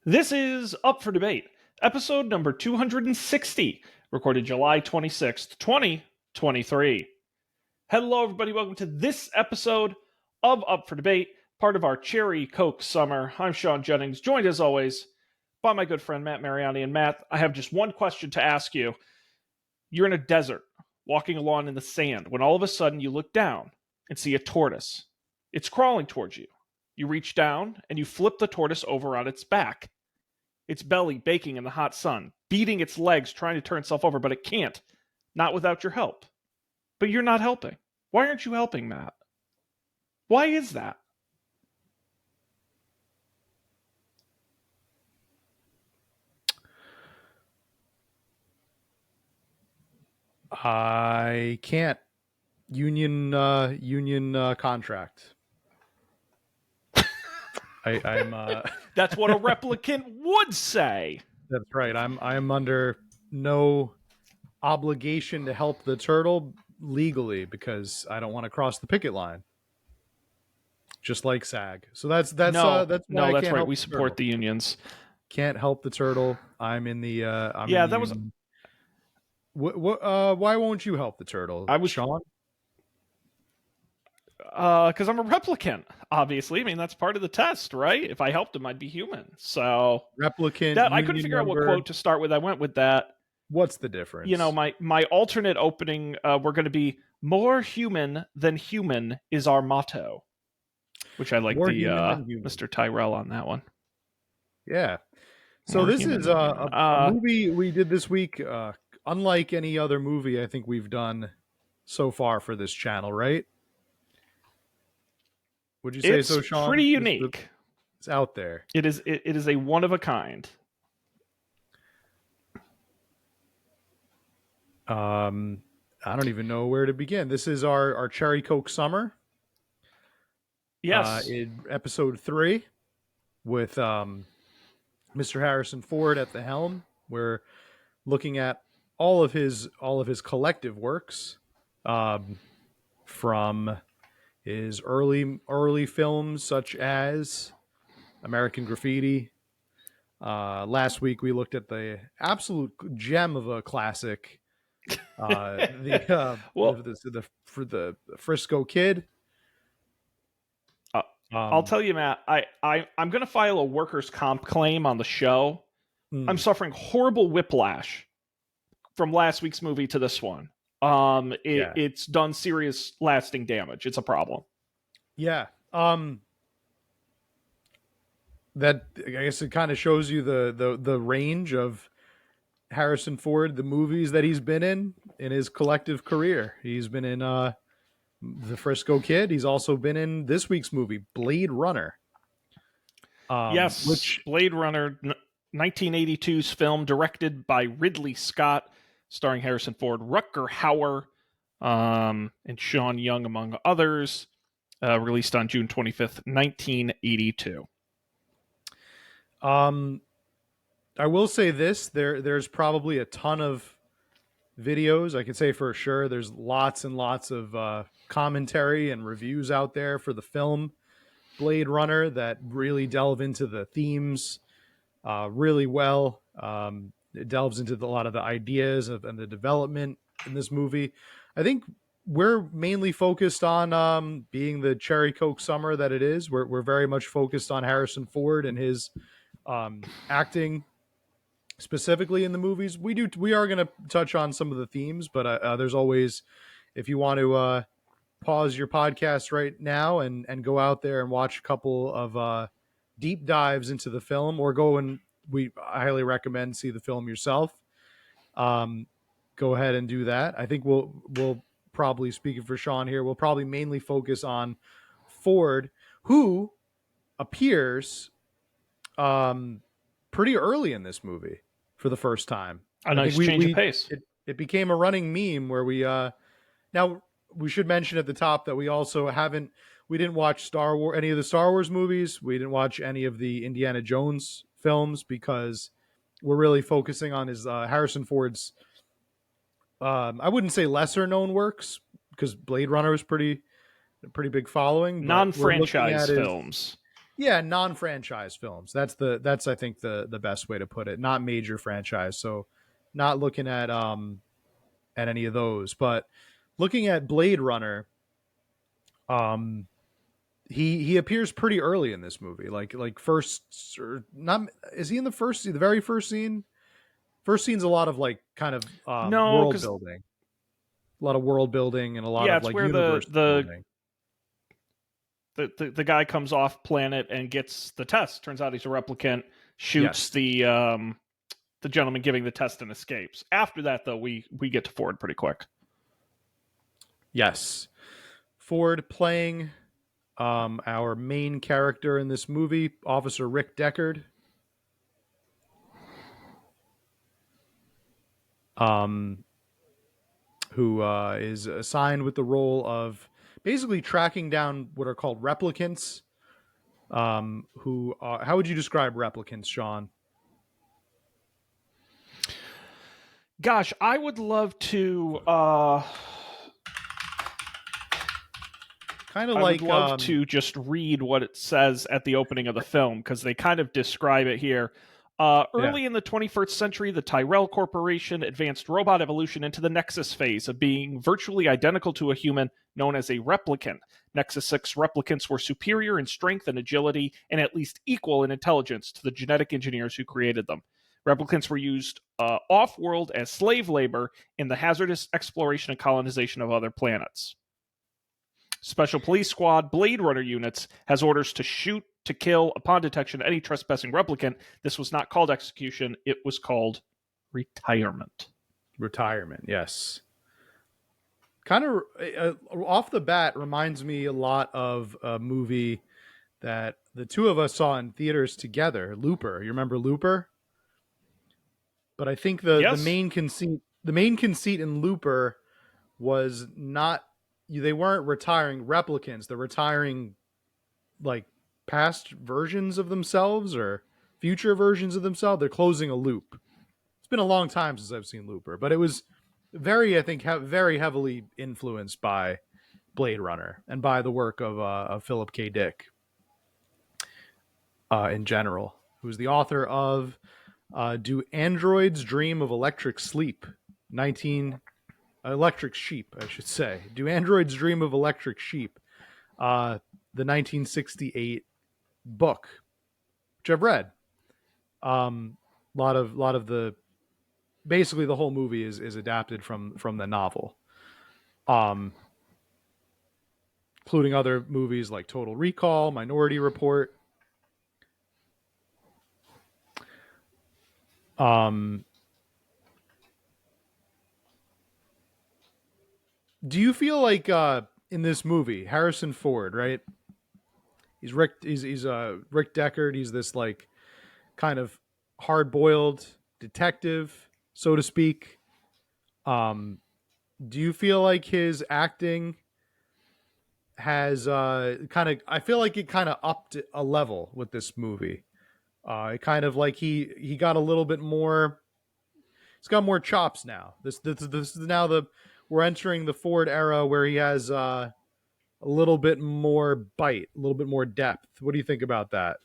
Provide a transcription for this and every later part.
This is Up for Debate, episode number 260, recorded July 26th, 2023. Hello, everybody. Welcome to this episode of Up for Debate, part of our Cherry Coke Summer. I'm Sean Jennings, joined as always by my good friend Matt Mariani. And Matt, I have just one question to ask you. You're in a desert, walking along in the sand, when all of a sudden you look down and see a tortoise. It's crawling towards you. You reach down and you flip the tortoise over on its back. Its belly baking in the hot sun, beating its legs, trying to turn itself over, but it can't. Not without your help. But you're not helping. Why aren't you helping, Matt? Why is that? I can't. Union contract. I'm That's what a replicant would say. That's right. I'm under no obligation to help the turtle legally because I don't want to cross the picket line. Just like SAG. So that's why that's I can't right. We support the unions. Can't help the turtle. I'm in the why won't you help the turtle? I was Sean? Because I'm a replicant, obviously. I mean, that's part of the test, right? If I helped him, I'd be human. So replicant. That I couldn't figure out what quote to start with. I went with that. What's the difference? You know, my alternate opening we're going to be more human than human is our motto, which I like Mr. Tyrell on that one. Yeah. So more this is a movie we did this week. Unlike any other movie I think we've done so far for this channel, right? Would you say so, Sean? It's pretty unique. It's out there. It is a one of a kind. I don't even know where to begin. This is our Cherry Coke Summer. Yes. In episode 3 with Mr. Harrison Ford at the helm. We're looking at all of his collective works from his early films such as American Graffiti. Last week we looked at the absolute gem of a classic, the Frisco Kid. I'll tell you, Matt, I'm going to file a workers' comp claim on the show. I'm suffering horrible whiplash from last week's movie to this one. It's done serious lasting damage. It's a problem. Yeah. That, I guess it kind of shows you the range of Harrison Ford, the movies that he's been in his collective career. He's been in The Frisco Kid. He's also been in this week's movie, Blade Runner. Yes, Blade Runner, 1982's film, directed by Ridley Scott, starring Harrison Ford, Rutger Hauer, and Sean Young, among others. Released on June 25th, 1982. I will say this, there's probably a ton of videos. I can say for sure there's lots and lots of commentary and reviews out there for the film Blade Runner that really delve into the themes really well. It delves into a lot of the ideas and the development in this movie. I think we're mainly focused on being the Cherry Coke Summer that it is. We're very much focused on Harrison Ford and his acting specifically in the movies. We are going to touch on some of the themes, but there's always, if you want to pause your podcast right now and go out there and watch a couple of deep dives into the film, or I highly recommend see the film yourself. Go ahead and do that. I think we'll probably, speaking for Sean here, we'll probably mainly focus on Ford, who appears pretty early in this movie for the first time. A nice change of pace. It became a running meme where we now we should mention at the top that we also we didn't watch any of the Star Wars movies. We didn't watch any of the Indiana Jones films because we're really focusing on his Harrison Ford's I wouldn't say lesser known works, because Blade Runner was pretty big following. Non-franchise films. Yeah, non-franchise films. That's I think the best way to put it. Not major franchise. So not looking at any of those, but looking at Blade Runner, um he appears pretty early in this movie. Like first or not, is he in the very first scene? First scene's a lot of like kind of No, world because building. A lot of world building and a lot yeah, of it's like where universe building. the guy comes off planet and gets the test. Turns out he's a replicant. Shoots Yes. the gentleman giving the test and escapes. After that, though, we get to Ford pretty quick. Yes. Ford playing our main character in this movie, Officer Rick Deckard. Who is assigned with the role of basically tracking down what are called replicants. Who how would you describe replicants, Sean? Gosh, I would love to. Kind of I would like love to just read what it says at the opening of the film because they kind of describe it here. yeah, Early in the 21st century, the Tyrell Corporation advanced robot evolution into the Nexus phase of being virtually identical to a human, known as a replicant. Nexus 6 replicants were superior in strength and agility, and at least equal in intelligence to the genetic engineers who created them. Replicants were used off world as slave labor in the hazardous exploration and colonization of other planets. Special Police Squad Blade Runner units has orders to shoot to kill upon detection of any trespassing replicant. This was not called execution, it was called retirement. retirement. Yes. Kind of off the bat reminds me a lot of a movie that the two of us saw in theaters together, Looper. You remember Looper? But I think the Yes. main conceit in Looper was not, they weren't retiring replicants, they're retiring like past versions of themselves or future versions of themselves. They're closing a loop. It's been a long time since I've seen Looper, but it was very, I think, very heavily influenced by Blade Runner and by the work of Philip K. Dick in general, who's the author of Do Androids Dream of Electric Sleep? 19 Electric Sheep, I should say. Do Androids Dream of Electric Sheep? The 1968 book, which I've read. Lot of the basically the whole movie is adapted from the novel. Including other movies like Total Recall, Minority Report. Do you feel like in this movie, Harrison Ford, right? He's Rick. He's Rick Deckard. He's this like kind of hard boiled detective, so to speak. Do you feel like his acting has kind of? I feel like it kind of upped a level with this movie. It kind of like he got a little bit more. He's got more chops now. This is now the we're entering the Ford era where he has a little bit more bite, a little bit more depth. What do you think about that?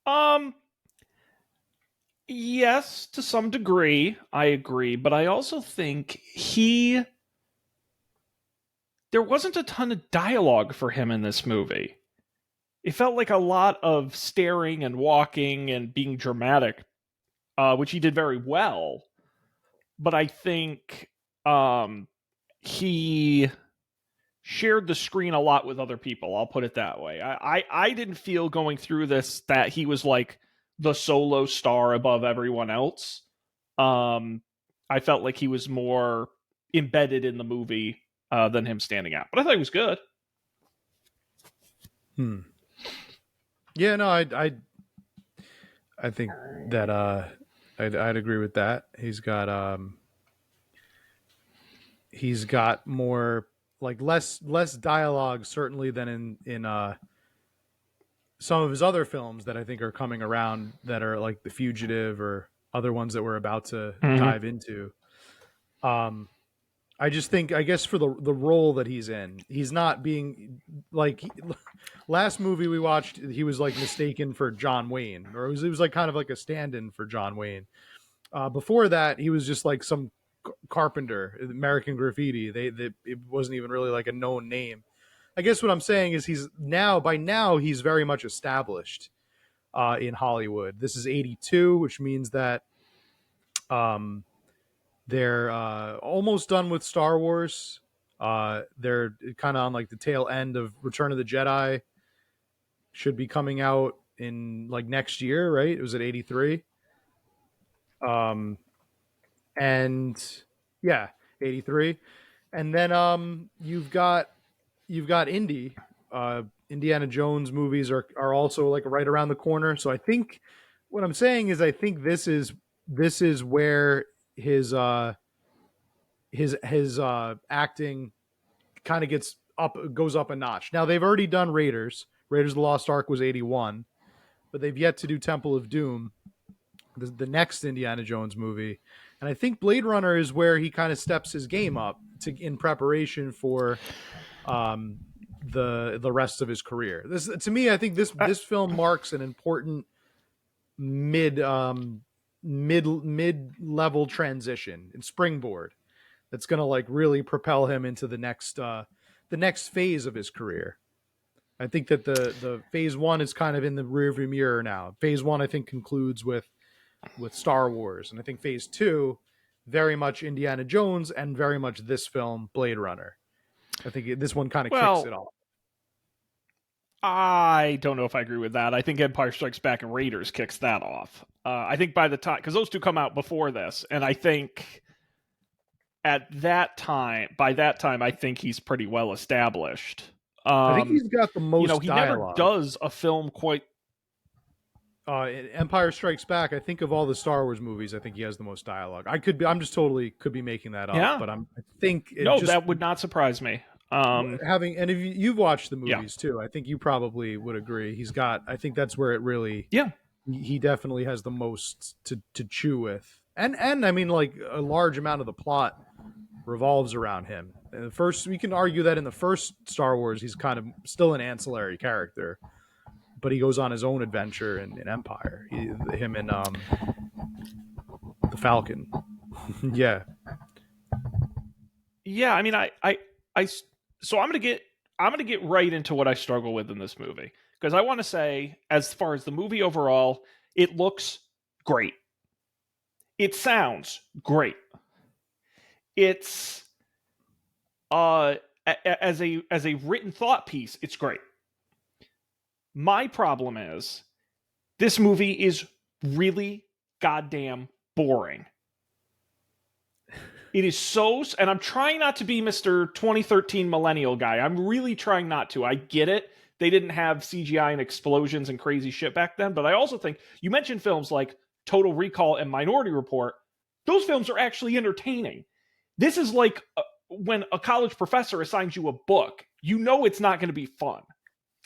Um, yes, to some degree, I agree, but I also think there wasn't a ton of dialogue for him in this movie. It felt like a lot of staring and walking and being dramatic, which he did very well. But I think he shared the screen a lot with other people. I'll put it that way. I didn't feel going through this that he was like the solo star above everyone else. I felt like he was more embedded in the movie than him standing out. But I thought he was good. Yeah, no, I think that I'd agree with that. He's got more like less dialogue certainly than in some of his other films that I think are coming around that are like The Fugitive or other ones that we're about to dive into. I just think, I guess, for the role that he's in, he's not being like last movie we watched. He was like mistaken for John Wayne, or it was like kind of like a stand-in for John Wayne. Before that, he was just like some carpenter, American Graffiti. They it wasn't even really like a known name. I guess what I'm saying is by now he's very much established in Hollywood. This is '82, which means that um, they're almost done with Star Wars. They're kind of on like the tail end of Return of the Jedi. Should be coming out in like next year, right? It was at '83. Um, and yeah, '83. And then you've got Indiana Jones movies are also like right around the corner. So I think what I'm saying is I think this is where his acting kind of goes up a notch. Now they've already done Raiders. Raiders of the Lost Ark was '81, but they've yet to do Temple of Doom, the next Indiana Jones movie. And I think Blade Runner is where he kind of steps his game up in preparation for the rest of his career. This, to me, I think this film marks an important mid level transition and springboard that's going to like really propel him into the next phase of his career. I think that the phase one is kind of in the rearview mirror now. Phase one, I think, concludes with Star Wars, and I think phase two, very much Indiana Jones, and very much this film, Blade Runner. I think this one kind of kicks it off. I don't know if I agree with that. I think Empire Strikes Back and Raiders kicks that off. I think by the time, because those two come out before this, and I think by that time, I think he's pretty well established. I think he's got the most he dialogue. Never does a film quite. Empire Strikes Back, I think of all the Star Wars movies, I think he has the most dialogue. I'm just totally could be making that up, Yeah. but I think that would not surprise me. And if you've watched the movies too, I think you probably would agree. I think that's where it really, he definitely has the most to chew with, and I mean, like, a large amount of the plot revolves around him. We can argue that in the first Star Wars, he's kind of still an ancillary character, but he goes on his own adventure in Empire. Him and the Falcon. Yeah. Yeah, I mean, so I'm gonna get right into what I struggle with in this movie, because I want to say, as far as the movie overall, it looks great. It sounds great. It's as a written thought piece, it's great. My problem is this movie is really goddamn boring. It is so, and I'm trying not to be Mr. 2013 millennial guy. I'm really trying not to. I get it. They didn't have CGI and explosions and crazy shit back then, but I also think, you mentioned films like Total Recall and Minority Report. Those films are actually entertaining. This is like when a college professor assigns you a book, you know it's not going to be fun.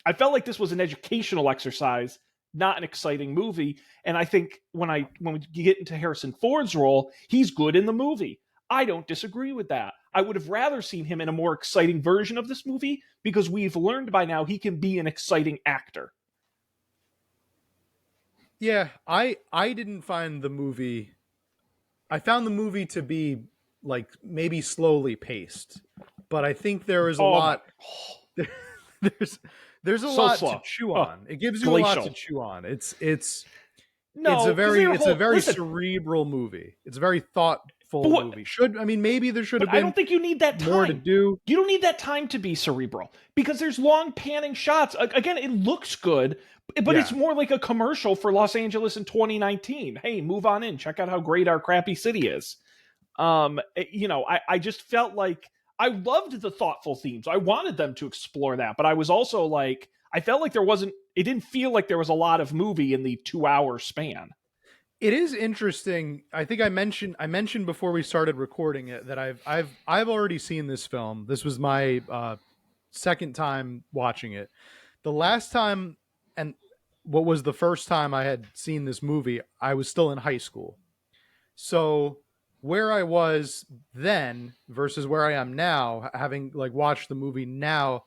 I felt like this was an educational exercise, not an exciting movie. And I think when we get into Harrison Ford's role, he's good in the movie. I don't disagree with that. I would have rather seen him in a more exciting version of this movie, because we've learned by now he can be an exciting actor. Yeah, I didn't find the movie. I found the movie to be like maybe slowly paced, but I think there is a lot. There's a lot to chew on. It gives you a lot to chew on. It's a very cerebral movie. It's a very thoughtful movie. Maybe there should have been. I don't think you need that time. More to do. You don't need that time to be cerebral, because there's long panning shots. Again, it looks good, but it's more like a commercial for Los Angeles in 2019. Hey, move on in. Check out how great our crappy city is. I just felt like I loved the thoughtful themes. I wanted them to explore that, but I was also like, I felt like it didn't feel like there was a lot of movie in the 2-hour span. It is interesting. I think I mentioned before we started recording it that I've already seen this film. This was my second time watching it. The last time, and what was the first time I had seen this movie, I was still in high school. So where I was then versus where I am now, having like watched the movie now,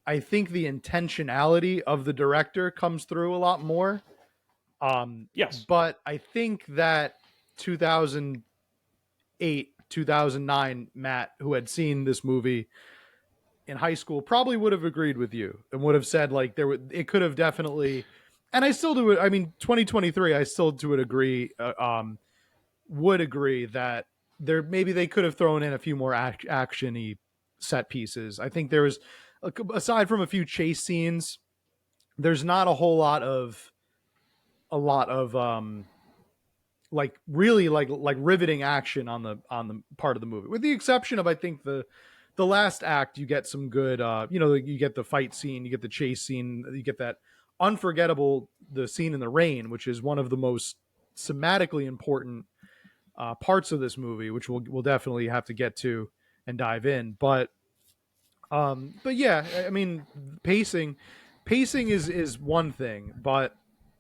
I think the intentionality of the director comes through a lot more. Yes. But I think that 2008, 2009 Matt, who had seen this movie in high school, probably would have agreed with you and would have said like it could have definitely, and I still do it. I mean, 2023, I still do it agree. Would agree that there maybe they could have thrown in a few more actiony set pieces. I think there was, aside from a few chase scenes, there's not a whole lot of like really like riveting action on the part of the movie, with the exception of I think the last act. You get some good you get the fight scene, you get the chase scene, you get that unforgettable the scene in the rain, which is one of the most thematically important parts of this movie, which we'll definitely have to get to and dive in. But yeah, I mean, pacing is one thing, but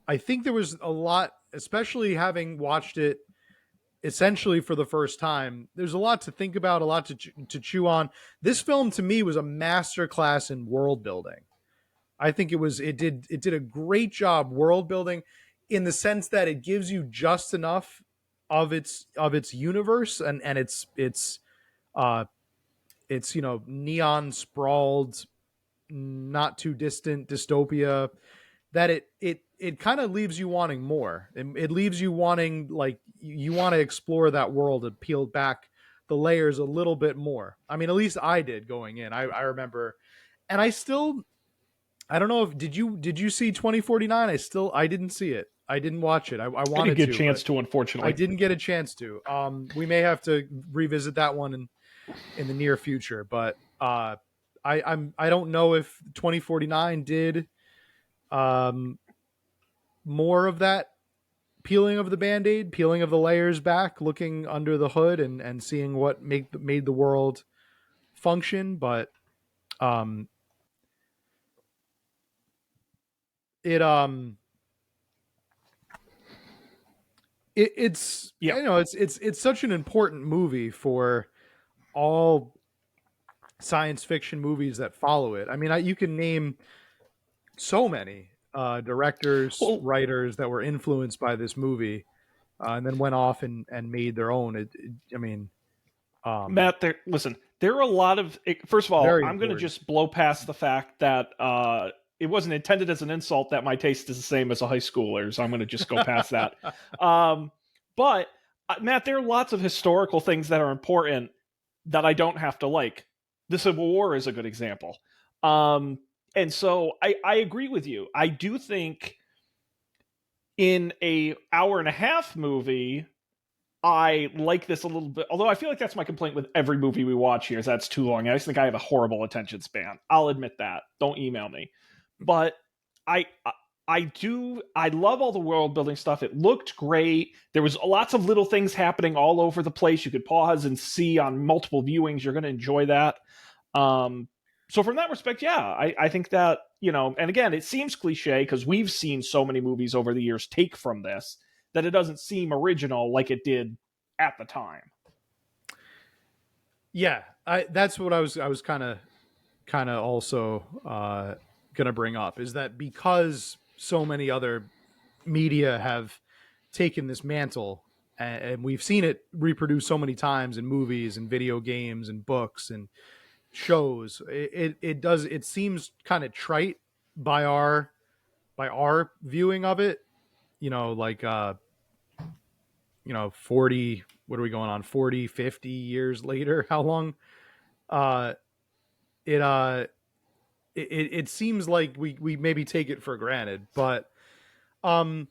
I think there was a lot, especially having watched it essentially for the first time. There's a lot to think about, a lot to chew on. This film to me was a masterclass in world building. I think it did a great job world building, in the sense that it gives you just enough of its universe and uh it's neon sprawled, not too distant dystopia, that it kind of leaves you wanting more. It leaves you wanting, like, you want to explore that world and peel back the layers a little bit more. I mean, at least I did going in. I remember, and I don't know if did you see 2049? I didn't see it. I didn't watch it. I I didn't wanted get a to, chance but to, unfortunately. I didn't get a chance to. We may have to revisit that one in the near future, but I don't know if 2049 did more of that peeling of the band-aid, peeling of the layers back, looking under the hood and seeing what made the world function. But um it it's Yeah. it's such an important movie for all science fiction movies that follow it. I mean, you can name so many directors, Well, writers that were influenced by this movie, and then went off and made their own. I mean, Matt, there are a lot of. First of all, very I'm going to important. just blow past the fact that it wasn't intended as an insult that my taste is the same as a high schooler's. I'm going to just go past that. But Matt, there are lots of historical things that are important that I don't have to like. The Civil War is a good example. And so I agree with you. I do think in a hour and a half movie, I like this a little bit, although I feel like that's my complaint with every movie we watch here, is that's too long. I just think I have a horrible attention span. I'll admit that. Don't email me. But I I love all the world building stuff. It looked great. There was lots of little things happening all over the place. You could pause and see on multiple viewings. You're going to enjoy that. So from that respect, yeah, I think that, and again, it seems cliche because we've seen so many movies over the years take from this that it doesn't seem original like it did at the time. Yeah, that's what I was kind of also going to bring up, is that because so many other media have taken this mantle, and we've seen it reproduced so many times in movies and video games and books and shows, it seems kind of trite by our viewing of it, like 40, what are we going on, 40, 50 years later, how long uh it it seems like we maybe take it for granted. But I'm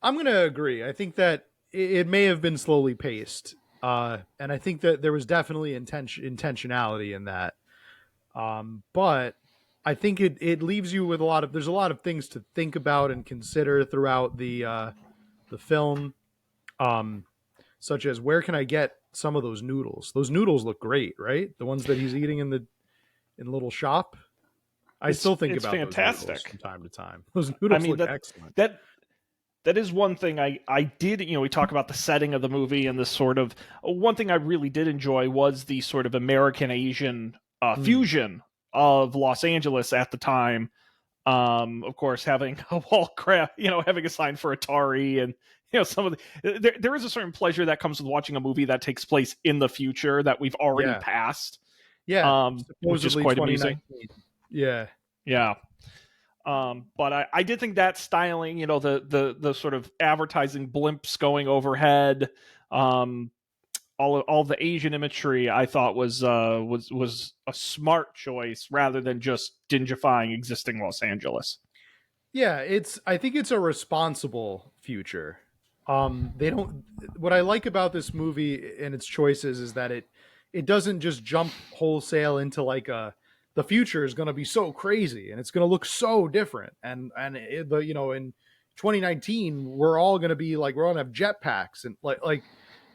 gonna agree. I think that it may have been slowly paced, and I think that there was definitely intentionality in that. But I think it leaves you with there's a lot of things to think about and consider throughout the film, such as, where can I get some of those noodles? Those noodles look great, right? The ones that he's eating in the little shop. I still think It's about those noodles fantastic. from time to time. Those I noodles mean look excellent. that That is one thing I did, we talk about the setting of the movie and this sort of, one thing I really did enjoy was the sort of American Asian Mm. fusion of Los Angeles at the time. Of course, having a wall crap, having a sign for Atari, and some of there is a certain pleasure that comes with watching a movie that takes place in the future that we've already Yeah. passed, Yeah. which is Supposedly quite amusing. 2019. Yeah. Yeah. But I did think that styling, the sort of advertising blimps going overhead, um, all the Asian imagery, I thought was a smart choice rather than just dingifying existing Los Angeles. Yeah, I think it's a responsible future. They don't What I like about this movie and its choices is that it doesn't just jump wholesale into like the future is going to be so crazy and it's going to look so different in 2019 we're all going to be like we're all going to have jetpacks and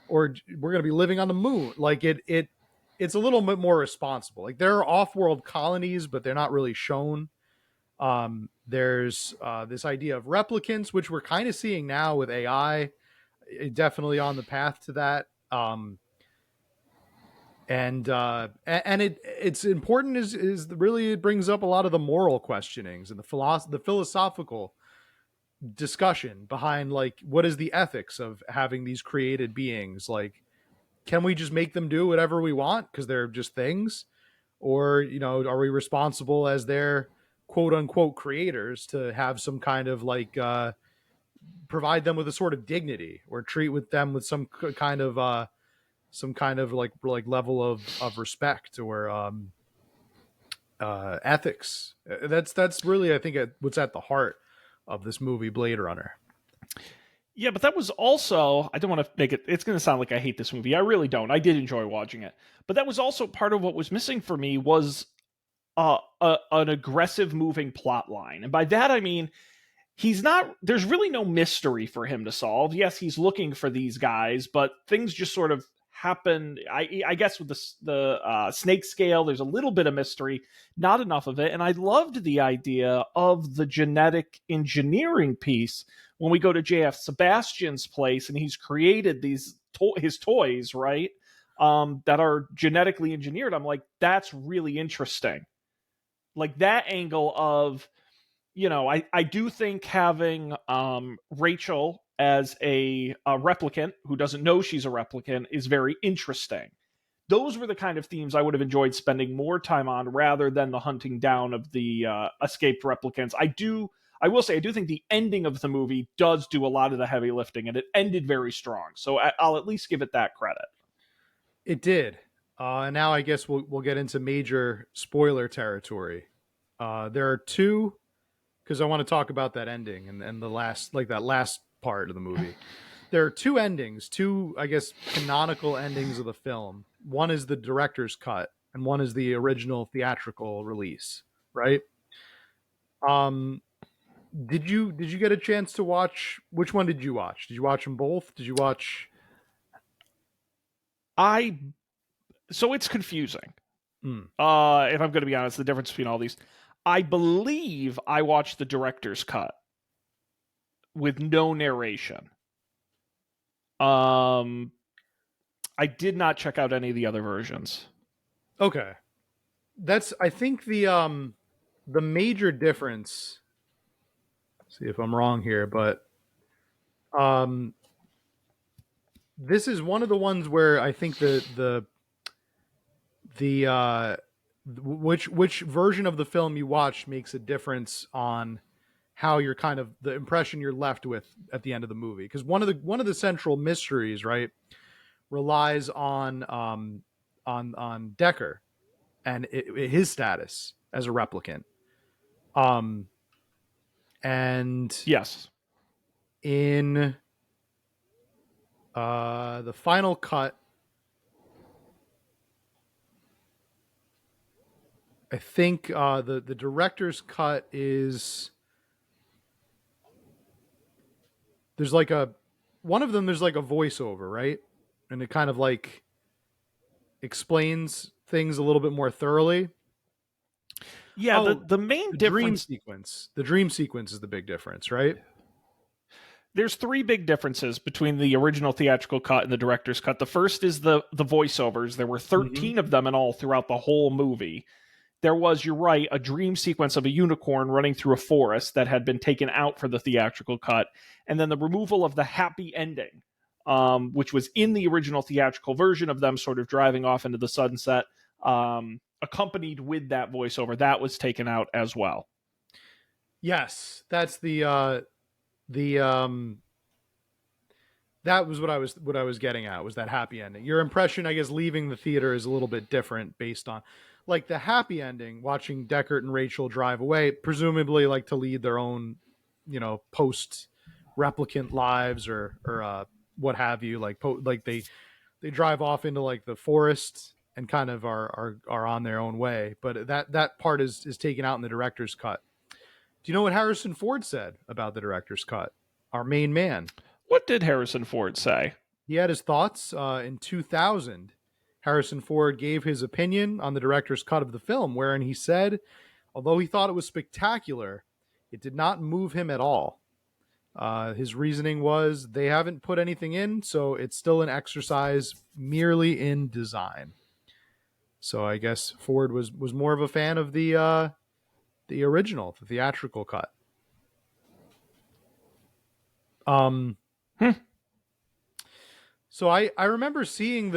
or we're going to be living on the moon. Like it's a little bit more responsible. Like there are off-world colonies but they're not really shown. There's this idea of replicants, which we're kind of seeing now with AI, definitely on the path to that. And it's important is really it brings up a lot of the moral questionings and the philosophical discussion behind like what is the ethics of having these created beings. Like, can we just make them do whatever we want because they're just things, or are we responsible as their quote unquote creators to have some kind of like provide them with a sort of dignity or treat with them with some kind of like level of respect or ethics. That's really I think what's at the heart of this movie Blade Runner. Yeah, but that was also, I don't want to make it, it's going to sound like I hate this movie. I really don't. I did enjoy watching it. But that was also part of what was missing for me was an aggressive moving plot line. And by that, I mean, there's really no mystery for him to solve. Yes, he's looking for these guys, but things just sort of happen. I guess with the snake scale, there's a little bit of mystery, not enough of it. And I loved the idea of the genetic engineering piece when we go to JF Sebastian's place and he's created his toys, right? That are genetically engineered. I'm like, that's really interesting. Like that angle of, I do think having Rachel as a replicant who doesn't know she's a replicant is very interesting. Those were the kind of themes I would have enjoyed spending more time on rather than the hunting down of the escaped replicants. I will say, I do think the ending of the movie does do a lot of the heavy lifting, and it ended very strong. So I'll at least give it that credit. It did. And now I guess we'll get into major spoiler territory. There are two, because I want to talk about that ending and the last, like that last part of the movie. There are two endings, two, I guess, canonical endings of the film. One is the director's cut, and one is the original theatrical release, right? Did you get a chance to watch? Which one did you watch? Did you watch them both? Did you watch? So it's confusing. Mm. If I'm going to be honest, the difference between all these, I believe I watched the director's cut with no narration. I did not check out any of the other versions. Okay, that's I think the major difference. See if I'm wrong here, but this is one of the ones where I think which version of the film you watch makes a difference on how you're kind of the impression you're left with at the end of the movie. Because one of the central mysteries, right, relies on Decker and his status as a replicant. And yes, in the final cut, I think the director's cut is there's like one of them there's like a voiceover, right? And it kind of like explains things a little bit more thoroughly. Yeah, the main difference. The dream sequence is the big difference, right? there's three big differences between the original theatrical cut and the director's cut. The first is the voiceovers. There were 13 of them in all throughout the whole movie. There was, you're right, a dream sequence of a unicorn running through a forest that had been taken out for the theatrical cut, and then the removal of the happy ending, which was in the original theatrical version of them sort of driving off into the sunset, accompanied with that voiceover. That was taken out as well. Yes, that's that was what I was getting at, was that happy ending. Your impression, I guess, leaving the theater is a little bit different based on, like, the happy ending, watching Deckard and Rachel drive away, presumably like to lead their own, post replicant lives or what have you, like they drive off into like the forest and kind of are on their own way. But that part is taken out in the director's cut. Do you know what Harrison Ford said about the director's cut? Our main man. What did Harrison Ford say? He had his thoughts in 2000. Harrison Ford gave his opinion on the director's cut of the film, wherein he said, although he thought it was spectacular, it did not move him at all. His reasoning was, they haven't put anything in, so it's still an exercise merely in design. So I guess Ford was more of a fan of the original, the theatrical cut. So I remember seeing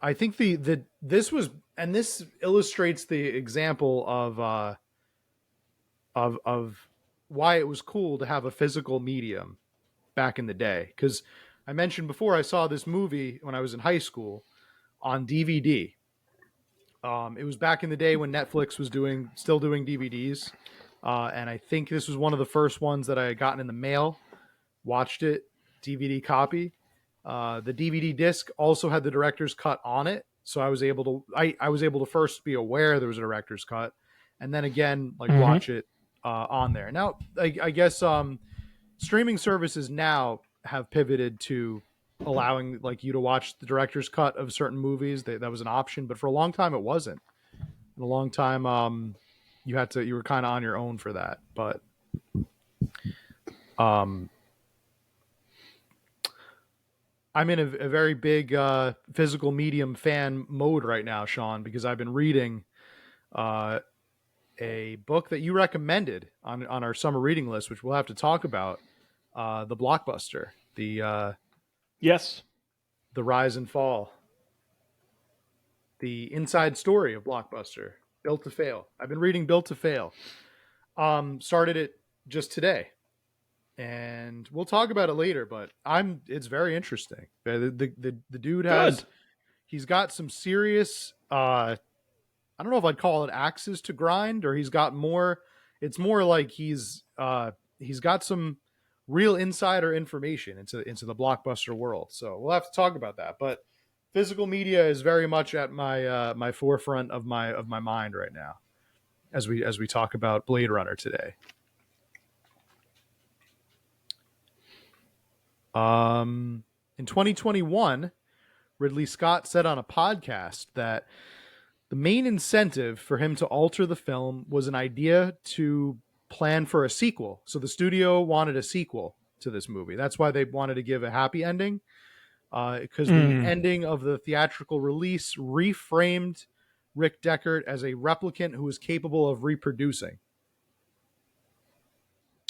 I think this was, and this illustrates the example of why it was cool to have a physical medium back in the day. Because I mentioned before, I saw this movie when I was in high school on DVD. It was back in the day when Netflix was still doing DVDs. And I think this was one of the first ones that I had gotten in the mail, watched it, DVD copy. The DVD disc also had the director's cut on it. So I was able to first be aware there was a director's cut, and then again, watch it on there. Now, I guess streaming services now have pivoted to allowing you to watch the director's cut of certain movies. That was an option, but for a long time it wasn't. In a long time, you were kind of on your own for that. But I'm in a very big physical medium fan mode right now, Sean, because I've been reading a book that you recommended on our summer reading list, which we'll have to talk about, The Blockbuster, yes, the rise and fall, the inside story of Blockbuster, Built to Fail. I've been reading Built to Fail. Started it just today. And we'll talk about it later, but it's very interesting. The dude he's got some serious, I don't know if I'd call it axes to grind, or it's more like he's got some real insider information into the Blockbuster world. So we'll have to talk about that. But physical media is very much at my forefront of my mind right now, as we talk about Blade Runner today. In 2021, Ridley Scott said on a podcast that the main incentive for him to alter the film was an idea to plan for a sequel. So the studio wanted a sequel to this movie. That's why they wanted to give a happy ending, because the ending of the theatrical release reframed Rick Deckard as a replicant who was capable of reproducing.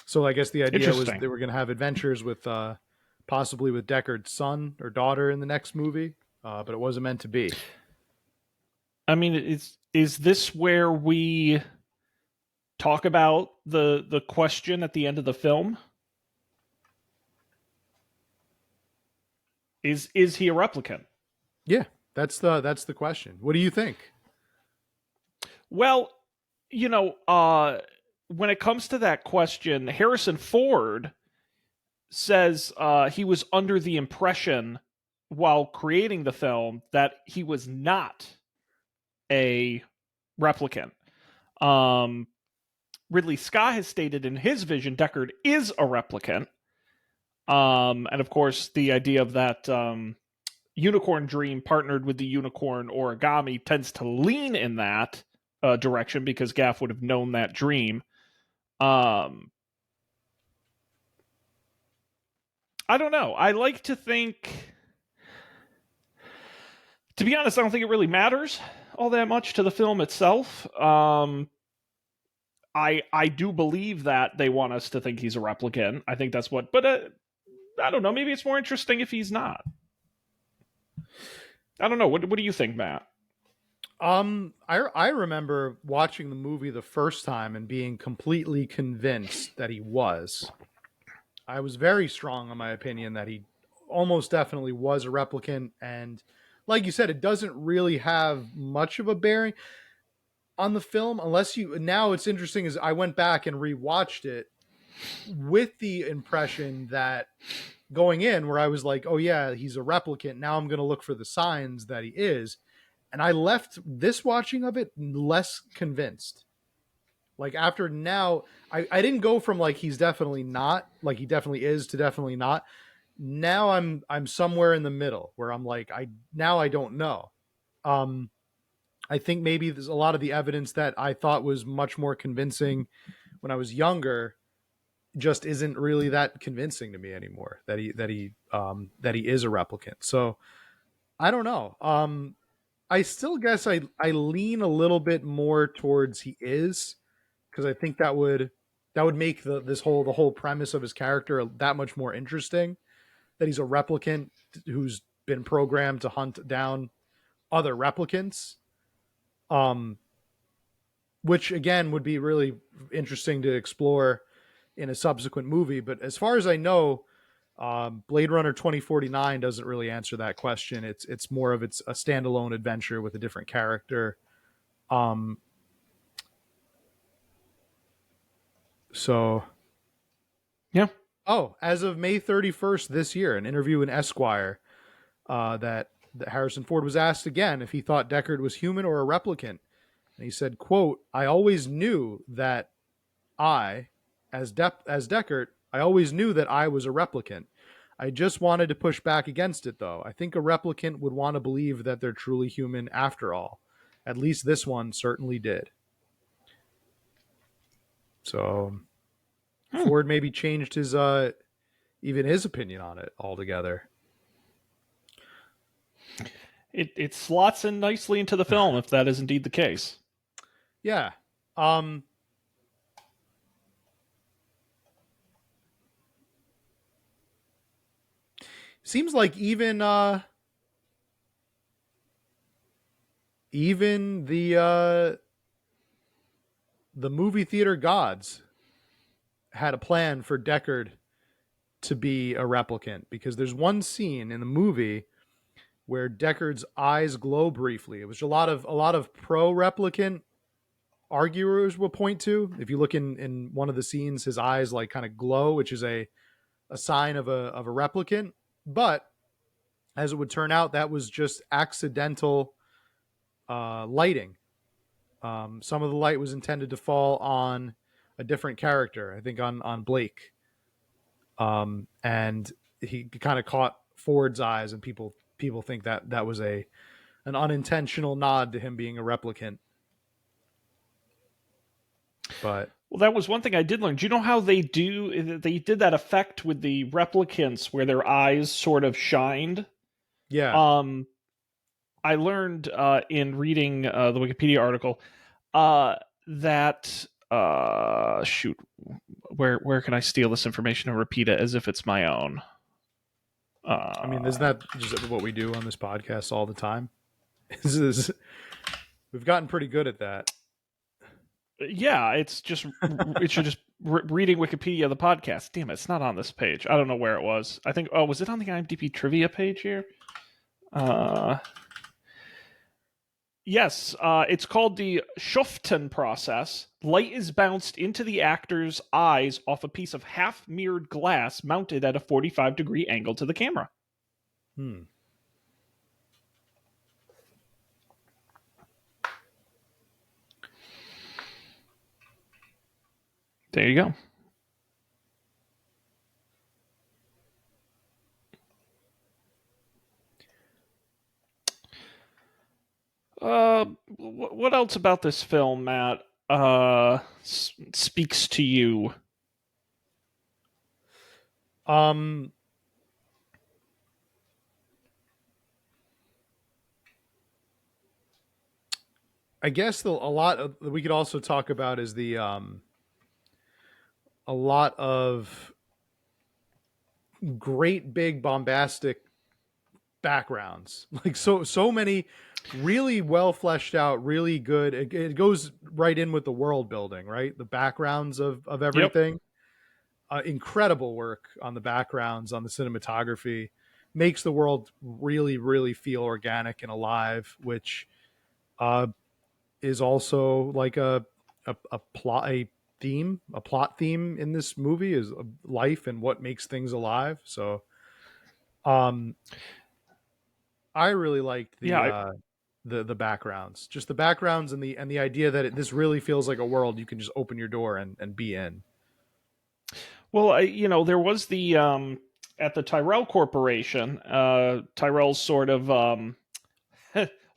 So I guess the idea was they were going to have adventures with possibly with Deckard's son or daughter in the next movie, but it wasn't meant to be. I mean, is this where we talk about the question at the end of the film? Is he a replicant? Yeah, that's the question. What do you think? Well, when it comes to that question, Harrison Ford says he was under the impression while creating the film that he was not a replicant. Ridley Scott has stated in his vision Deckard is a replicant. And of course, the idea of that unicorn dream partnered with the unicorn origami tends to lean in that direction, because Gaff would have known that dream. I don't know. I like to think, to be honest, I don't think it really matters all that much to the film itself. I do believe that they want us to think he's a replicant. I think that's what, but I don't know. Maybe it's more interesting if he's not. I don't know. What do you think, Matt? I remember watching the movie the first time and being completely convinced that he was. I was very strong on my opinion that he almost definitely was a replicant, and like you said, it doesn't really have much of a bearing on the film unless you. Now it's interesting is I went back and rewatched it with the impression that going in where I was like, oh yeah, he's a replicant. Now I'm going to look for the signs that he is. And I left this watching of it less convinced. Like after now, I didn't go from like he's definitely not, like he definitely is to definitely not. Now I'm somewhere in the middle where I'm like, I don't know. I think maybe there's a lot of the evidence that I thought was much more convincing when I was younger just isn't really that convincing to me anymore that he is a replicant. So I don't know. I still guess I lean a little bit more towards he is, because I think that would make the whole premise of his character that much more interesting. That he's a replicant who's been programmed to hunt down other replicants, which again would be really interesting to explore in a subsequent movie. But as far as I know, Blade Runner 2049 doesn't really answer that question. It's more of a standalone adventure with a different character. So Yeah. Oh, as of May 31st this year, an interview in Esquire that Harrison Ford was asked again if he thought Deckard was human or a replicant. And he said, quote, I always knew that as Deckard, I always knew that I was a replicant. I just wanted to push back against it, though. I think a replicant would want to believe that they're truly human after all. At least this one certainly did. So Ford maybe changed his even his opinion on it altogether. It slots in nicely into the film if that is indeed the case. Yeah. Seems like even the movie theater gods had a plan for Deckard to be a replicant, because there's one scene in the movie where Deckard's eyes glow briefly. It was a lot of pro replicant arguers will point to. If you look in one of the scenes, his eyes like kind of glow, which is a sign of a replicant. But as it would turn out, that was just accidental lighting. Some of the light was intended to fall on a different character, I think on Blake. And he kind of caught Ford's eyes, and people think that was an unintentional nod to him being a replicant. But well, that was one thing I did learn. Do you know how they did that effect with the replicants where their eyes sort of shined? Yeah. I learned in reading the Wikipedia article that shoot, where can I steal this information and repeat it as if it's my own? I mean, isn't that just what we do on this podcast all the time? We've gotten pretty good at that. Yeah, it's just it's just reading Wikipedia the podcast. Damn it, it's not on this page. I don't know where it was. I think was it on the IMDb trivia page here? Yes, it's called the Schöpfen process. Light is bounced into the actor's eyes off a piece of half-mirrored glass mounted at a 45-degree angle to the camera. There you go. What else about this film, Matt, speaks to you? I guess we could also talk about is the a lot of great big bombastic backgrounds, like so many really well fleshed out, really good. It goes right in with the world building, right? The backgrounds of Yep. everything. Incredible work on the backgrounds, on the cinematography, makes the world really really feel organic and alive, which uh, is also like a plot a plot theme in this movie is life and what makes things alive. So um I really liked Yeah. the backgrounds, just the backgrounds and the idea that this really feels like a world you can just open your door and be in. Well, there was the at the Tyrell Corporation, Tyrell's sort of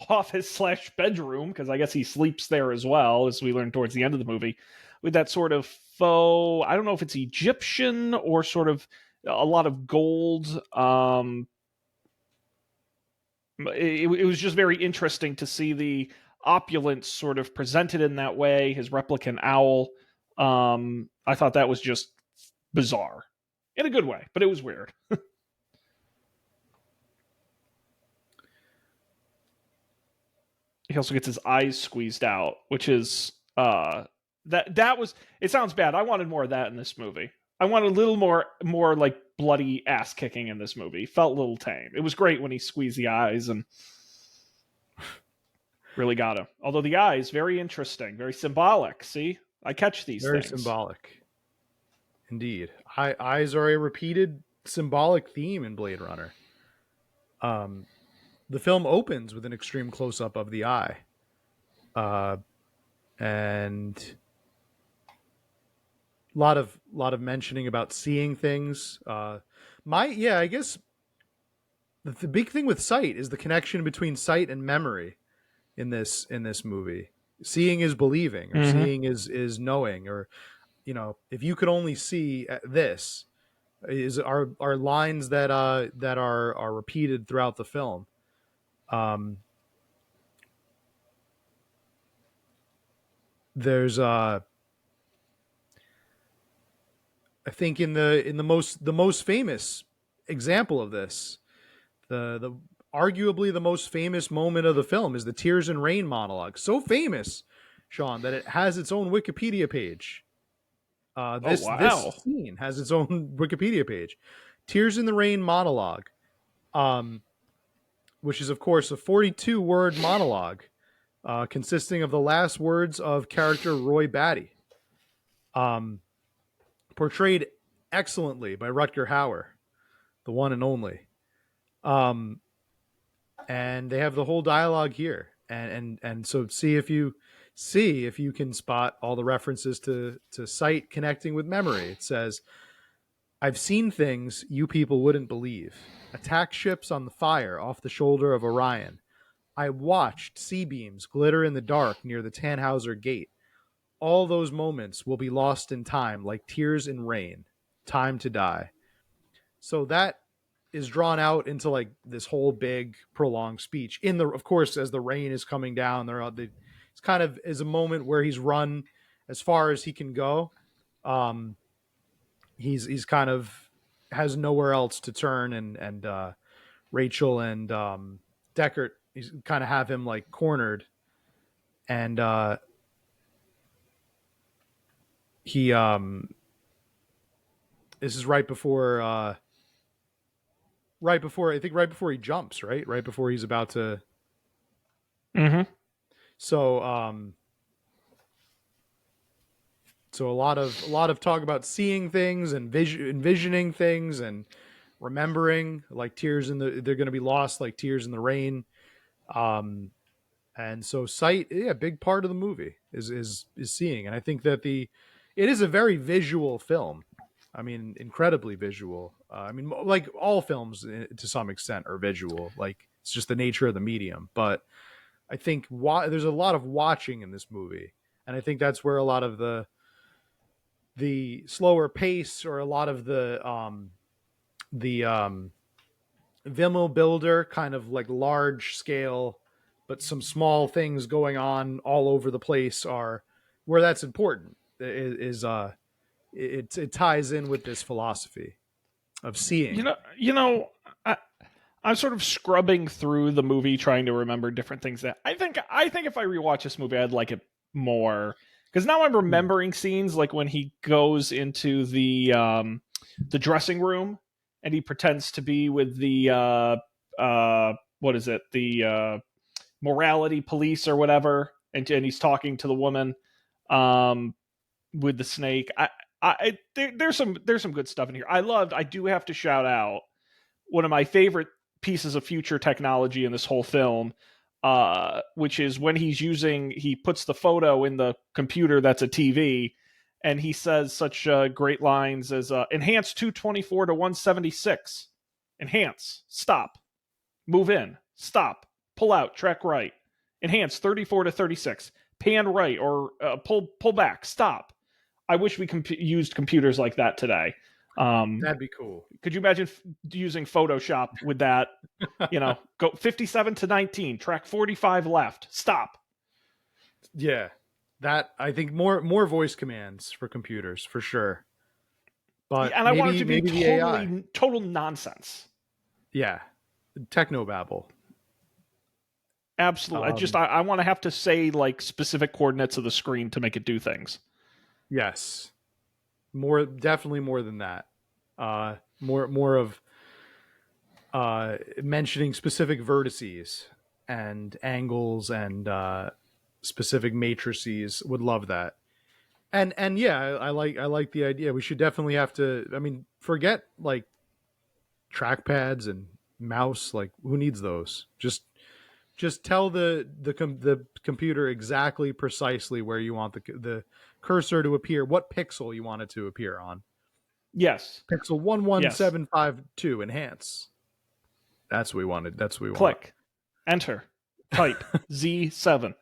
office slash bedroom, because I guess he sleeps there as well, as we learn towards the end of the movie, with that sort of faux. I don't know if it's Egyptian or sort of a lot of gold. It was just very interesting to see the opulence sort of presented in that way. His replicant owl. I thought that was just bizarre in a good way, but it was weird. He also gets his eyes squeezed out, which is that was. It sounds bad. I wanted more of that in this movie. I wanted a little more like bloody ass kicking in this movie. Felt a little tame. It was great when he squeezed the eyes and really got him. Although the eyes, very interesting, very symbolic. See, I catch these Very things. symbolic, indeed. Eyes are a repeated symbolic theme in Blade Runner. Um, the film opens with an extreme close up of the eye, uh, and lot of mentioning about seeing things. I guess the big thing with sight is the connection between sight and memory in this movie. Seeing is believing, or Mm-hmm. seeing is knowing, or if you could only see this, is are lines that are repeated throughout the film. Um, there's I think in the most famous example of this, the arguably the most famous moment of the film is the Tears and Rain monologue. So famous, Sean, that it has its own Wikipedia page. Oh This wow. scene has its own Wikipedia page. Tears in the Rain monologue, um, which is of course a 42 word monologue consisting of the last words of character Roy Batty, um, portrayed excellently by Rutger Hauer, the one and only. Um, and they have the whole dialogue here, and so see if you can spot all the references to sight connecting with memory. It says, "I've seen things you people wouldn't believe. Attack ships on the fire off the shoulder of Orion. I watched sea beams glitter in the dark near the Tannhauser Gate. All those moments will be lost in time like tears in rain. Time to die." So that is drawn out into like this whole big prolonged speech in the, of course, as the rain is coming down, it's kind of is a moment where he's run as far as he can go. um he's kind of has nowhere else to turn, and Rachel and Deckard, he's kind of have him like cornered, and he this is right before he jumps, right before he's about to. Mm-hmm. So a lot of talk about seeing things and envisioning things and remembering, like they're going to be lost like tears in the rain. Um, and so sight, yeah, a big part of the movie is seeing, and I think that it is a very visual film. I mean, incredibly visual. I mean, like all films to some extent are visual. Like it's just the nature of the medium. But I think there's a lot of watching in this movie, and I think that's where a lot of the slower pace, or a lot of the Vimmel Builder kind of like large scale but some small things going on all over the place are where that's important. It ties in with this philosophy of seeing. I, I'm sort of scrubbing through the movie trying to remember different things that I think if I rewatch this movie I'd like it more, because now I'm remembering scenes like when he goes into the dressing room and he pretends to be with the what is it, the morality police or whatever, and he's talking to the woman um with the snake. There's some good stuff in here. I do have to shout out one of my favorite pieces of future technology in this whole film, which is when he puts the photo in the computer that's a TV, and he says such great lines as enhance 224 to 176, enhance, stop, move in, stop, pull out, track right, enhance 34 to 36, pan right, or pull back, stop. I wish we used computers like that today. That'd be cool. Could you imagine using Photoshop with that? Go 57 to 19, track 45 left, stop. Yeah, that I think more voice commands for computers for sure. But and I want it to be total nonsense. Yeah, technobabble. Absolutely. I want to have to say like specific coordinates of the screen to make it do things. Yes, definitely more than that. More of mentioning specific vertices and angles and specific matrices. Would love that. And yeah, I like the idea. We should definitely have to. I mean, forget like trackpads and mouse. Like, who needs those? Just tell the computer exactly precisely where you want the cursor to appear, what pixel you want it to appear on. Yes. Pixel 11752 enhance. That's what we wanted. That's what we want. Click. Enter. Type. Z7.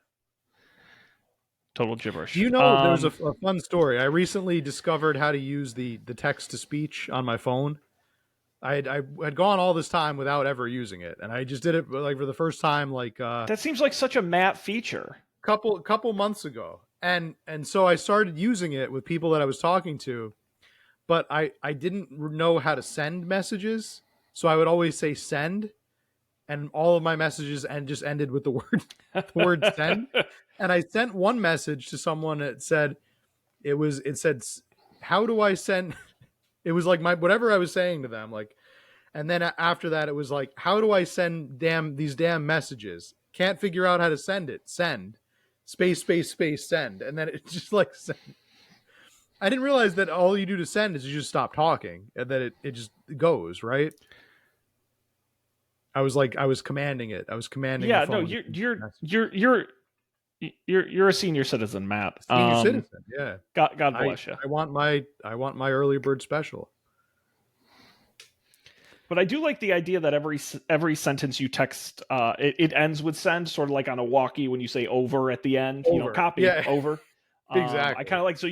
Total gibberish. Do you know there's a fun story? I recently discovered how to use the text to speech on my phone. I had gone all this time without ever using it, and I just did it like for the first time. Like that seems like such a Matt feature. Couple months ago, and so I started using it with people that I was talking to, but I didn't know how to send messages, so I would always say send, and all of my messages just ended with the word send. And I sent one message to someone that said it said how do I send. It was like whatever I was saying to them, like, and then after that, it was like, how do I send these damn messages? Can't figure out how to send it. Send, space, send, and then it's just like send. I didn't realize that all you do to send is you just stop talking, and then it just goes right. I was commanding it. I was commanding. Yeah, no, you're a senior citizen, Matt. Senior citizen, yeah. God bless you. I want my early bird special. But I do like the idea that every sentence you text, it ends with send, sort of like on a walkie when you say over at the end. Over. Copy over. Exactly. I kind of like, so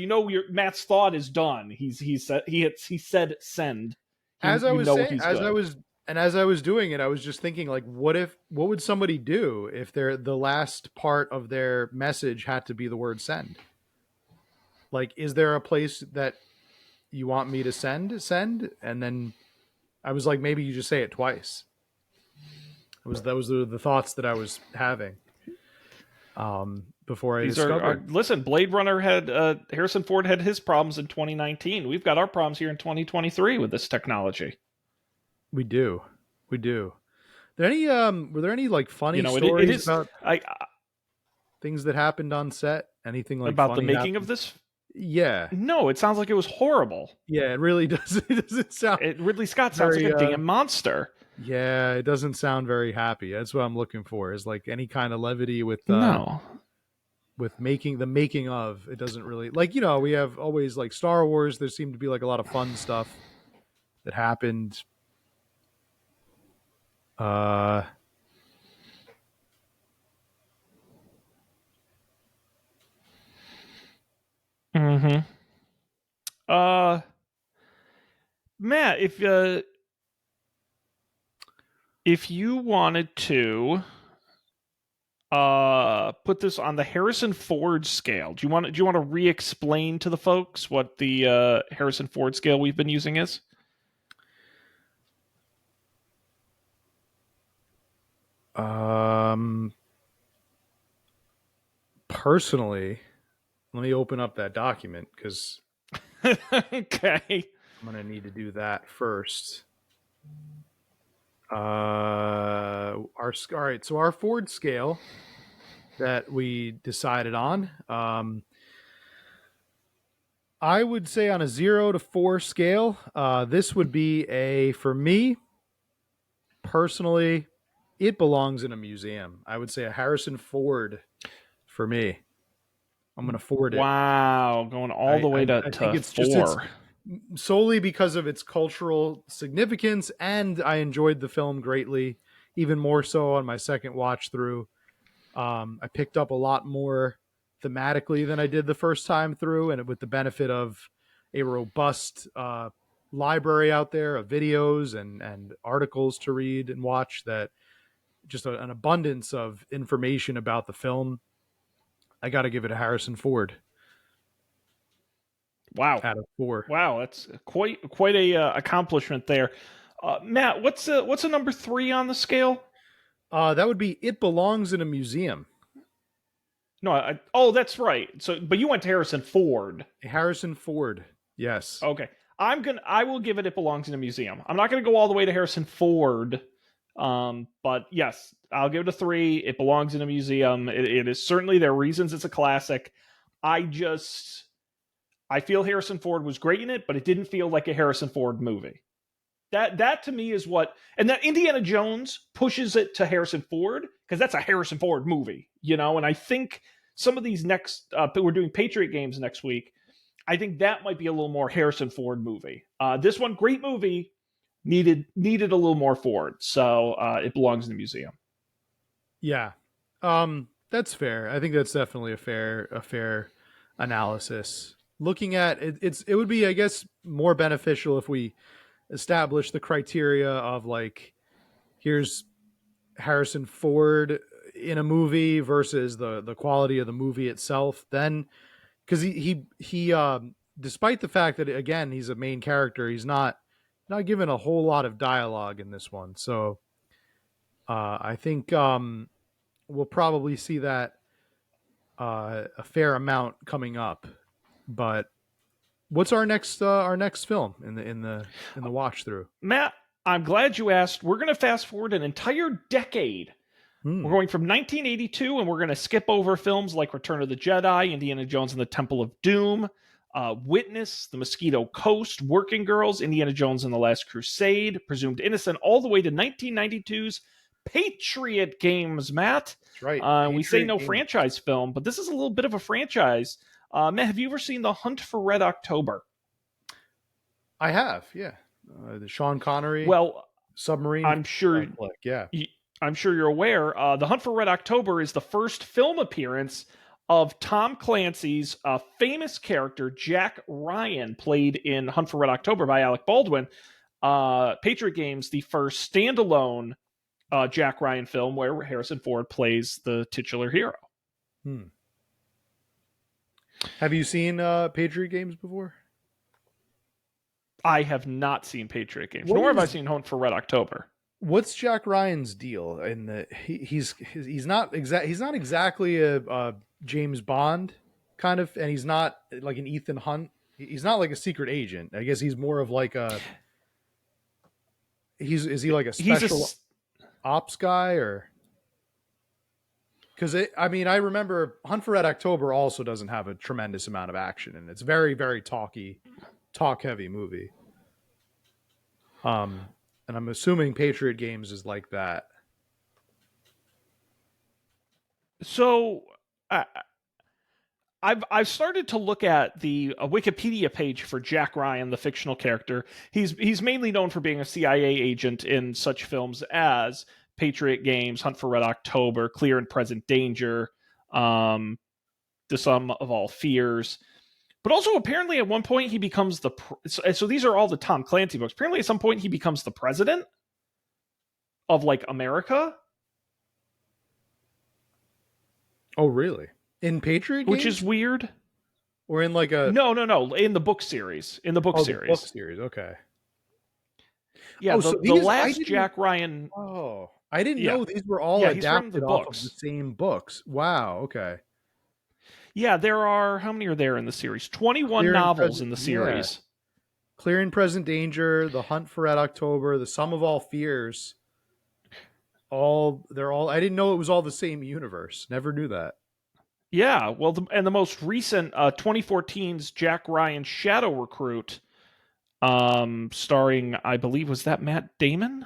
Matt's thought is done. He said send. As I was doing it, I was just thinking, like, what would somebody do if the last part of their message had to be the word send? Like, is there a place that you want me to send? And then I was like, maybe you just say it twice. That was the thoughts that I was having before I discovered. Listen, Blade Runner had Harrison Ford had his problems in 2019. We've got our problems here in 2023 with this technology. We do. Were there any like funny stories about things that happened on set? Anything like about the making of this? Yeah. No, it sounds like it was horrible. Yeah, it really does. It doesn't sound. Ridley Scott sounds like a damn monster. Yeah, it doesn't sound very happy. That's what I'm looking for. Is like any kind of levity with with the making of. It doesn't really we have always like Star Wars. There seemed to be like a lot of fun stuff that happened. Matt, if you wanted to, put this on the Harrison Ford scale. Do you want to re-explain to the folks what the Harrison Ford scale we've been using is? Personally, let me open up that document because Okay. I'm going to need to do that first. All right. So our Ford scale that we decided on, I would say on a 0 to 4 scale, this would be for me personally, it belongs in a museum. I would say a Harrison Ford for me. I'm going to Ford it. Wow, going all the way I think to it's just it's 4. solely because of its cultural significance, and I enjoyed the film greatly, even more so on my second watch through. I picked up a lot more thematically than I did the first time through, and with the benefit of a robust library out there of videos and articles to read and watch, that just an abundance of information about the film. I got to give it a Harrison Ford Wow. out of 4. Wow, that's quite a accomplishment there. Matt, what's a number 3 on the scale? That would be It Belongs in a Museum. No, oh, that's right. So, but you went to Harrison Ford. Harrison Ford, yes. Okay, I will give it. It belongs in a museum. I'm not gonna go all the way to Harrison Ford. But yes, I'll give it a 3. It belongs in a museum. It is certainly, there are reasons it's a classic. I feel Harrison Ford was great in it, but it didn't feel like a Harrison Ford movie. That to me is what, and that Indiana Jones pushes it to Harrison Ford because that's a Harrison Ford movie, And I think some of these next, we're doing Patriot Games next week. I think that might be a little more Harrison Ford movie. This one, great movie, needed a little more Ford, so it belongs in the museum. Yeah. That's fair. I think that's definitely a fair analysis. Looking at it, it would be, I guess, more beneficial if we establish the criteria of like, here's Harrison Ford in a movie versus the quality of the movie itself. Then, because he despite the fact that again he's a main character, he's not given a whole lot of dialogue in this one. So I think we'll probably see that a fair amount coming up. But what's our next film in the watch through? Matt, I'm glad you asked. We're going to fast forward an entire decade. We're going from 1982, and we're going to skip over films like Return of the Jedi, Indiana Jones and the Temple of Doom, Witness, The Mosquito Coast, Working Girls, Indiana Jones and the Last Crusade, Presumed Innocent, all the way to 1992's Patriot Games, Matt. That's right. We say no franchise film, but this is a little bit of a franchise. Matt, have you ever seen The Hunt for Red October? I have, yeah. The Sean Connery submarine. I'm sure. Flick, yeah. I'm sure you're aware. The Hunt for Red October is the first film appearance of Tom Clancy's famous character Jack Ryan, played in Hunt for Red October by Alec Baldwin. Patriot Games, the first standalone Jack Ryan film where Harrison Ford plays the titular hero. Have you seen Patriot Games before? I have not seen Patriot Games, nor have I seen Hunt for Red October. What's Jack Ryan's deal? In the he's not exactly a James Bond kind of, and he's not like an Ethan Hunt. He's not like a secret agent. I guess he's more of like a. Is he like a special ops guy, or? Because I remember Hunt for Red October also doesn't have a tremendous amount of action, and it's very, very talk heavy movie. And I'm assuming Patriot Games is like that. So, I've started to look at the Wikipedia page for Jack Ryan, the fictional character. He's mainly known for being a CIA agent in such films as Patriot Games, Hunt for Red October, Clear and Present Danger, The Sum of All Fears. But also, apparently, at one point, he becomes so these are all the Tom Clancy books. Apparently, at some point, he becomes the president of, like, America. Oh, really? In Patriot which games is weird. or in like a No, no, no. In the book series. In the book the book series. series? Okay. Yeah, Oh, the so the these last Jack Ryan. I didn't Yeah, know these were all yeah, he's from the adapted off of the books. same books. Wow. Okay. Yeah, there are, how many are there in the series? 21 Clear and novels present. in the Yeah. series. Clear and Present Danger, The Hunt for Red October, The Sum of All Fears. They're all. I didn't know it was all the same universe. Never knew that. Yeah, well, and the most recent 2014's Jack Ryan Shadow Recruit, starring, I believe, was that Matt Damon?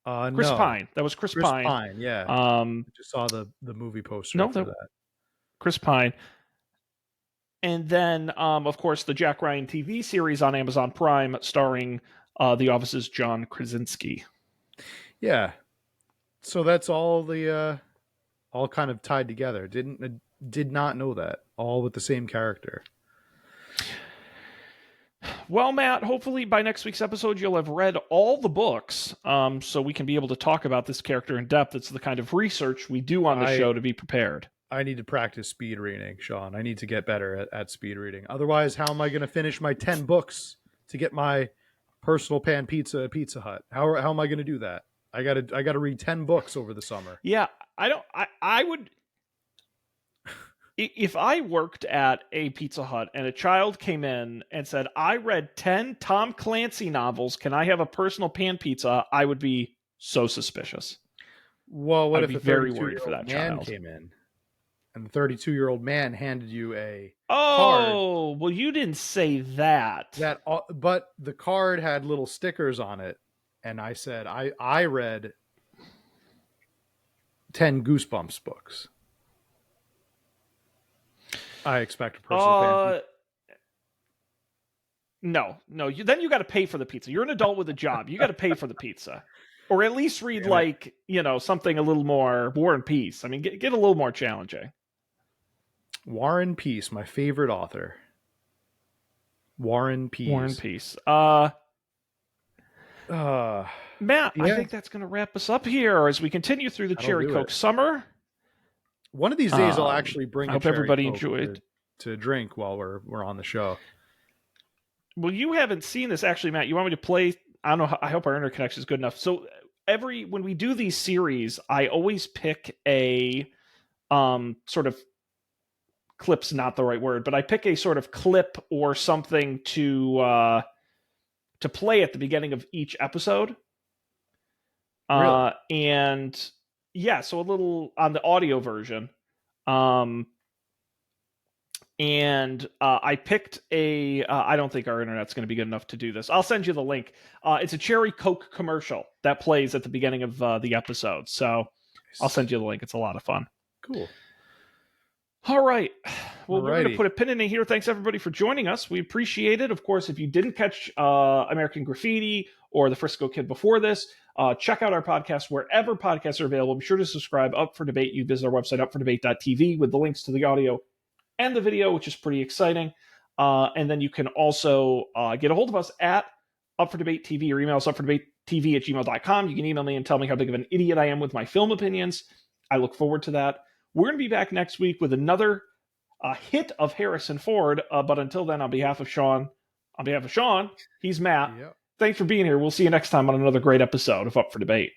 Chris No, Pine. That was Chris Chris Pine. Pine. Yeah, Um, I just saw the movie poster no, for that that. Chris Pine. And then, of course, the Jack Ryan TV series on Amazon Prime, starring The Office's John Krasinski. Yeah. So that's all kind of tied together. Did not know that. All with the same character. Well, Matt, hopefully by next week's episode, you'll have read all the books, so we can be able to talk about this character in depth. It's the kind of research we do on the show to be prepared. I need to practice speed reading, Sean. I need to get better at speed reading. Otherwise, how am I going to finish my 10 books to get my personal pan pizza at Pizza Hut? How am I going to do that? I gotta read 10 books over the summer. Yeah, I would. If I worked at a Pizza Hut and a child came in and said, I read 10 Tom Clancy novels, can I have a personal pan pizza? I would be so suspicious. Well, what I'd if be a very worried for 32-year-old that man child came in and the 32-year-old man handed you a card Oh, well, you didn't say that. but the card had little stickers on it, and I said I read 10 Goosebumps books. I expect a personal pan pizza. No. Then you got to pay for the pizza. You're an adult with a job. You got to pay for the pizza, or at least read something a little more War and Peace. I mean, get a little more challenging. War and Peace, my favorite author. War and Peace. War and Peace. Matt, yeah. I think that's going to wrap us up here as we continue through the Cherry Coke summer. One of these days, I'll actually bring. I hope everybody enjoyed to drink while we're on the show. Well, you haven't seen this actually, Matt. You want me to play? I don't know. I hope our internet connection is good enough. So when we do these series, I always pick a sort of clip's not the right word, but I pick a sort of clip or something to play at the beginning of each episode. Really? And yeah, so a little on the audio version. And I picked I don't think our internet's going to be good enough to do this. I'll send you the link. It's a Cherry Coke commercial that plays at the beginning of the episode. So I'll send you the link. It's a lot of fun. Cool. All right. Well, we're going to put a pin in it here. Thanks, everybody, for joining us. We appreciate it. Of course, if you didn't catch American Graffiti or The Frisco Kid before this, check out our podcast wherever podcasts are available. Be sure to subscribe. Up for Debate. You visit our website, upfordebate.tv, with the links to the audio and the video, which is pretty exciting. And then you can also get a hold of us at Up for Debate TV, or email us upfordebatetv@gmail.com. You can email me and tell me how big of an idiot I am with my film opinions. I look forward to that. We're going to be back next week with another hit of Harrison Ford. But until then, on behalf of Sean, he's Matt. Yep. Thanks for being here. We'll see you next time on another great episode of Up for Debate.